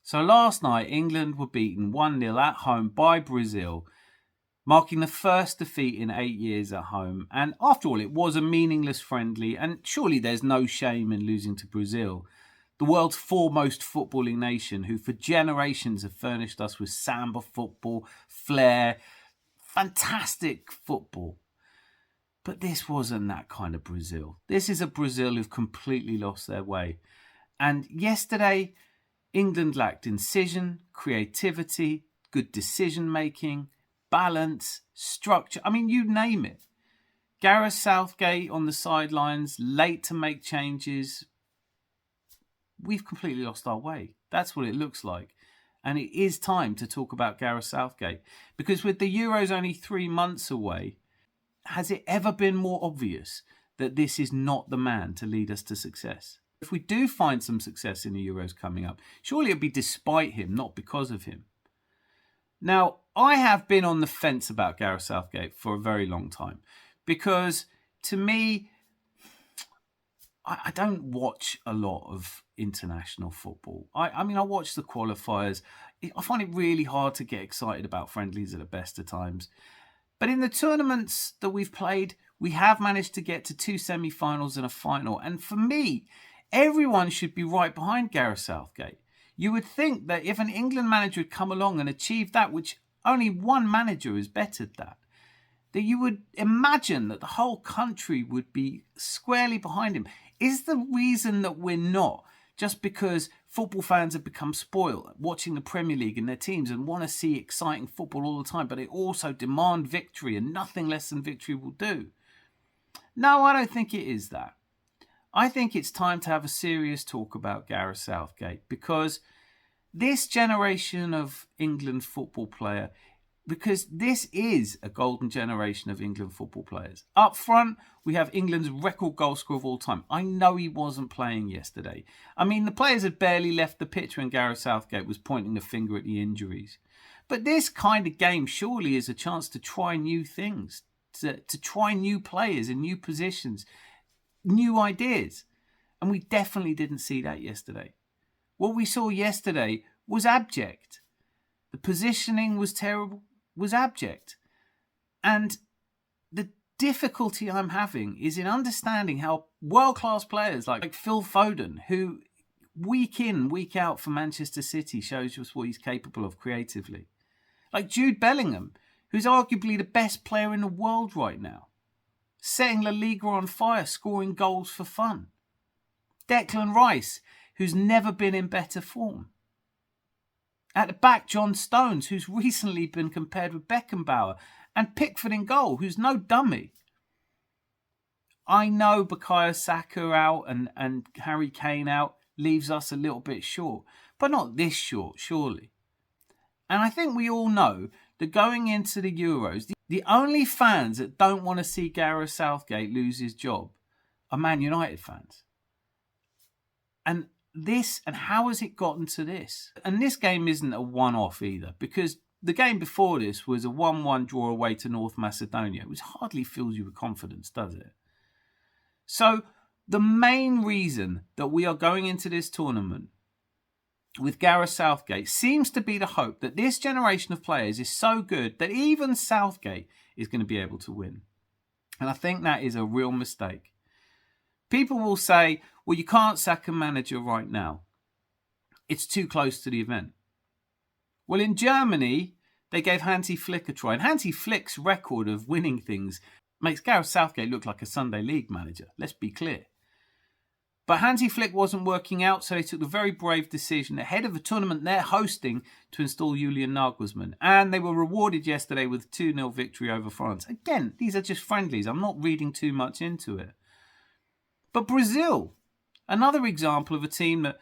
So last night, England were beaten 1-0 at home by Brazil, marking the first defeat in 8 years at home. And after all, it was a meaningless friendly, and surely there's no shame in losing to Brazil, the world's foremost footballing nation, who for generations have furnished us with samba football, flair, fantastic football. But this wasn't that kind of Brazil. This is a Brazil who've completely lost their way. And yesterday, England lacked incision, creativity, good decision-making, balance, structure. I mean, you name it. Gareth Southgate on the sidelines, late to make changes. We've completely lost our way. That's what it looks like. And it is time to talk about Gareth Southgate. Because with the Euros only 3 months away, has it ever been more obvious that this is not the man to lead us to success? If we do find some success in the Euros coming up, surely it'll be despite him, not because of him. Now, I have been on the fence about Gareth Southgate for a very long time because, to me, I don't watch a lot of international football. I mean, I watch the qualifiers. I find it really hard to get excited about friendlies at the best of times. But in the tournaments that we've played, we have managed to get to 2 semi-finals and a final. And for me, everyone should be right behind Gareth Southgate. You would think that if an England manager had come along and achieved that, which only one manager has bettered that you would imagine that the whole country would be squarely behind him. Is the reason that we're not just because football fans have become spoiled watching the Premier League and their teams and want to see exciting football all the time, but they also demand victory and nothing less than victory will do? No, I don't think it is that. I think it's time to have a serious talk about Gareth Southgate, because this generation of England football player, because this is a golden generation of England football players. Up front, we have England's record goal scorer of all time. I know he wasn't playing yesterday. I mean, the players had barely left the pitch when Gareth Southgate was pointing the finger at the injuries. But this kind of game surely is a chance to try new things, to try new players in new positions, new ideas. And we definitely didn't see that yesterday. What we saw yesterday was abject. The positioning was terrible, was abject. And the difficulty I'm having is in understanding how world-class players like Phil Foden, who week in, week out for Manchester City shows us what he's capable of creatively. Like Jude Bellingham, who's arguably the best player in the world right now, setting La Liga on fire, scoring goals for fun. Declan Rice, who's never been in better form. At the back, John Stones, who's recently been compared with Beckenbauer, and Pickford in goal, who's no dummy. I know Bukayo Saka out and Harry Kane out leaves us a little bit short, but not this short, surely. And I think we all know that going into the Euros, the only fans that don't want to see Gareth Southgate lose his job are Man United fans. And how has it gotten to this? And this game isn't a one-off either, because the game before this was a 1-1 draw away to North Macedonia, which hardly fills you with confidence, does it? So the main reason that we are going into this tournament with Gareth Southgate seems to be the hope that this generation of players is so good that even Southgate is going to be able to win. And I think that is a real mistake. People will say, well, you can't sack a manager right now. It's too close to the event. Well, in Germany, they gave Hansi Flick a try. And Hansi Flick's record of winning things makes Gareth Southgate look like a Sunday League manager. Let's be clear. But Hansi Flick wasn't working out, so they took the very brave decision ahead of a tournament they're hosting to install Julian Nagelsmann. And they were rewarded yesterday with a 2-0 victory over France. Again, these are just friendlies. I'm not reading too much into it. But Brazil, another example of a team that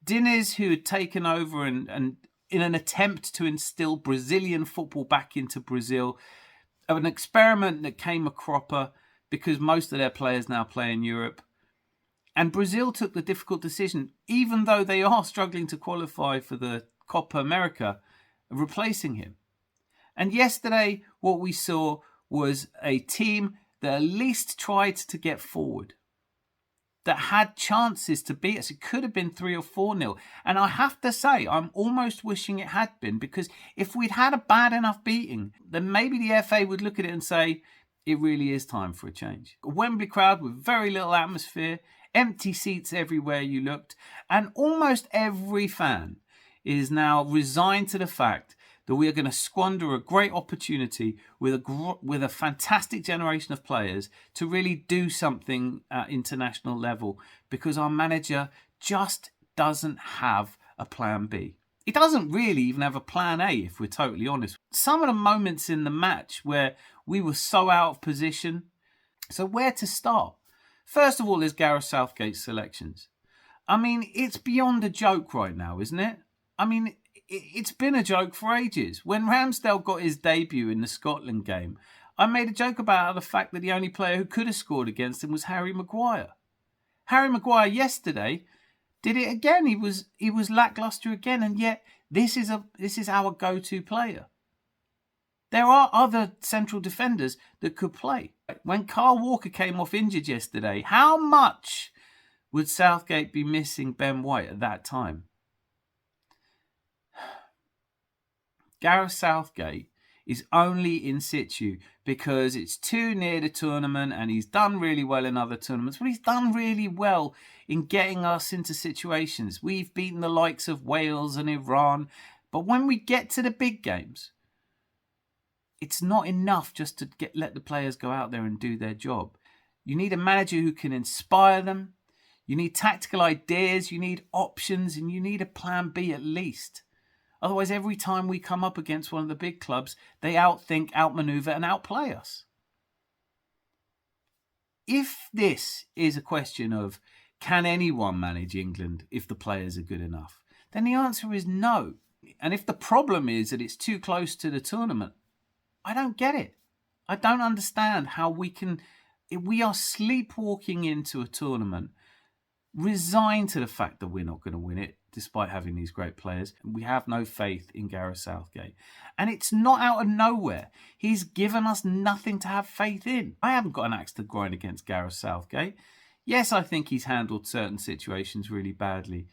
Diniz, who had taken over and in an attempt to instill Brazilian football back into Brazil, an experiment that came a cropper because most of their players now play in Europe. And Brazil took the difficult decision, even though they are struggling to qualify for the Copa America, of replacing him. And yesterday, what we saw was a team that at least tried to get forward. that had chances to beat us. It could have been 3 or 4-0. And I have to say, I'm almost wishing it had been, because if we'd had a bad enough beating, then maybe the FA would look at it and say, it really is time for a change. A Wembley crowd with very little atmosphere, empty seats everywhere you looked, and almost every fan is now resigned to the fact that we are going to squander a great opportunity with a fantastic generation of players to really do something at international level, because our manager just doesn't have a plan B. He doesn't really even have a plan A, if we're totally honest. Some of the moments in the match where we were so out of position. So where to start? First of all, there's Gareth Southgate's selections. I mean, it's beyond a joke right now, isn't it? I mean, it's been a joke for ages. When Ramsdale got his debut in the Scotland game, I made a joke about the fact that the only player who could have scored against him was Harry Maguire. Harry Maguire yesterday did it again. He was lacklustre again, and yet this is our go-to player. There are other central defenders that could play. When Kyle Walker came off injured yesterday, how much would Southgate be missing Ben White at that time? Gareth Southgate is only in situ because it's too near the tournament, and he's done really well in other tournaments, but he's done really well in getting us into situations. We've beaten the likes of Wales and Iran, but when we get to the big games, it's not enough just to let the players go out there and do their job. You need a manager who can inspire them. You need tactical ideas, you need options, and you need a plan B at least. Otherwise, every time we come up against one of the big clubs, they outthink, outmaneuver, and outplay us. If this is a question of can anyone manage England if the players are good enough, then the answer is no. And if the problem is that it's too close to the tournament, I don't get it. I don't understand how we are sleepwalking into a tournament, resigned to the fact that we're not going to win it, despite having these great players. We have no faith in Gareth Southgate. And it's not out of nowhere. He's given us nothing to have faith in. I haven't got an axe to grind against Gareth Southgate. Yes, I think he's handled certain situations really badly.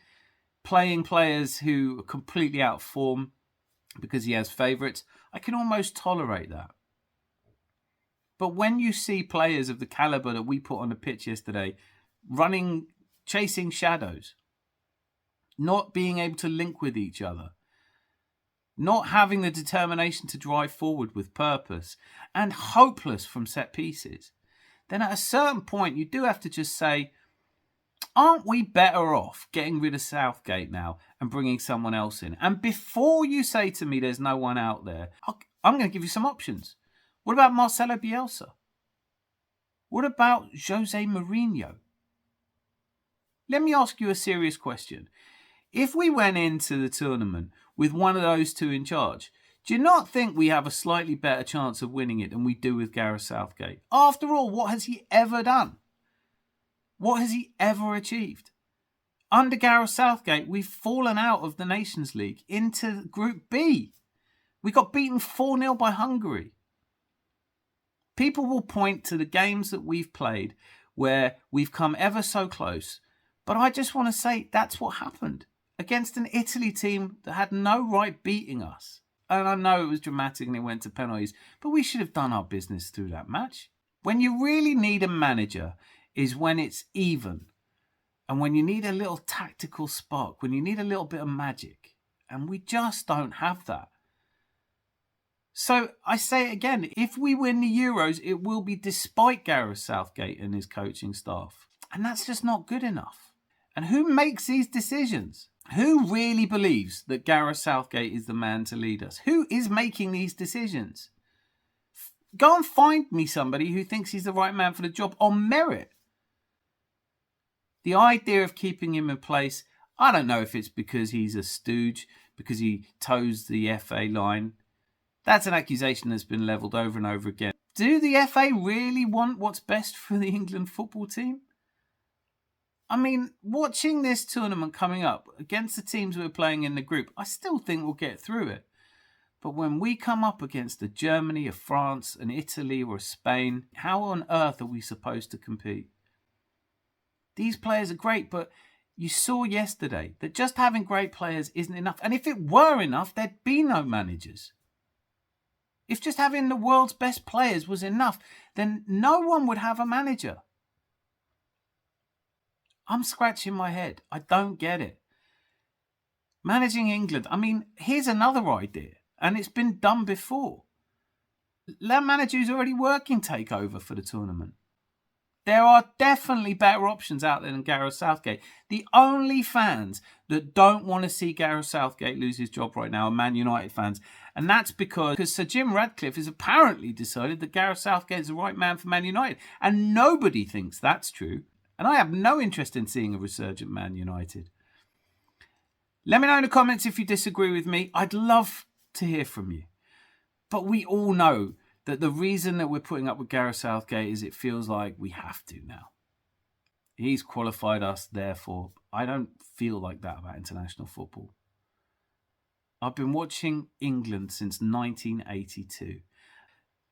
Playing players who are completely out of form because he has favourites, I can almost tolerate that. But when you see players of the calibre that we put on the pitch yesterday chasing shadows, not being able to link with each other, not having the determination to drive forward with purpose, and hopeless from set pieces, then at a certain point you do have to just say, aren't we better off getting rid of Southgate now and bringing someone else in? And before you say to me there's no one out there, I'm going to give you some options. What about Marcelo Bielsa? What about Jose Mourinho? Let me ask you a serious question. If we went into the tournament with one of those two in charge, do you not think we have a slightly better chance of winning it than we do with Gareth Southgate? After all, what has he ever done? What has he ever achieved? Under Gareth Southgate, we've fallen out of the Nations League into Group B. We got beaten 4-0 by Hungary. People will point to the games that we've played where we've come ever so close, but I just want to say that's what happened against an Italy team that had no right beating us. And I know it was dramatic and it went to penalties, but we should have done our business through that match. When you really need a manager is when it's even, and when you need a little tactical spark, when you need a little bit of magic, and we just don't have that. So I say it again, if we win the Euros, it will be despite Gareth Southgate and his coaching staff. And that's just not good enough. And who makes these decisions? Who really believes that Gareth Southgate is the man to lead us? Who is making these decisions? Go and find me somebody who thinks he's the right man for the job on merit. The idea of keeping him in place, I don't know if it's because he's a stooge, because he toes the FA line. That's an accusation that's been levelled over and over again. Do the FA really want what's best for the England football team? I mean, watching this tournament coming up against the teams we're playing in the group, I still think we'll get through it. But when we come up against a Germany, a France, an Italy or a Spain, how on earth are we supposed to compete? These players are great, but you saw yesterday that just having great players isn't enough. And if it were enough, there'd be no managers. If just having the world's best players was enough, then no one would have a manager. I'm scratching my head. I don't get it. Managing England, I mean, here's another idea, and it's been done before. Let a manager who's already working take over for the tournament. There are definitely better options out there than Gareth Southgate. The only fans that don't want to see Gareth Southgate lose his job right now are Man United fans. And that's because Sir Jim Ratcliffe has apparently decided that Gareth Southgate is the right man for Man United. And nobody thinks that's true. And I have no interest in seeing a resurgent Man United. Let me know in the comments if you disagree with me. I'd love to hear from you. But we all know that the reason that we're putting up with Gareth Southgate is it feels like we have to now. He's qualified us, therefore. I don't feel like that about international football. I've been watching England since 1982,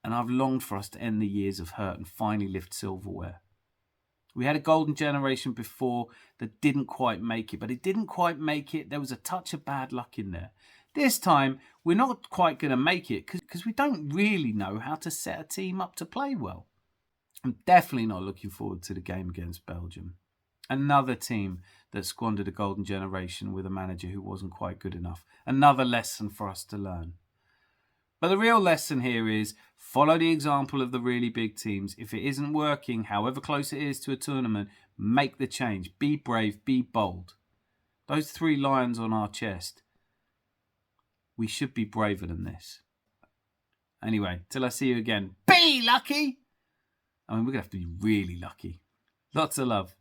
and I've longed for us to end the years of hurt and finally lift silverware. We had a golden generation before that didn't quite make it, but it didn't quite make it. There was a touch of bad luck in there. This time, we're not quite going to make it because we don't really know how to set a team up to play well. I'm definitely not looking forward to the game against Belgium. Another team that squandered a golden generation with a manager who wasn't quite good enough. Another lesson for us to learn. But the real lesson here is follow the example of the really big teams. If it isn't working, however close it is to a tournament, make the change. Be brave, be bold. Those 3 lions on our chest. We should be braver than this. Anyway, till I see you again, be lucky! I mean, we're going to have to be really lucky. Lots of love.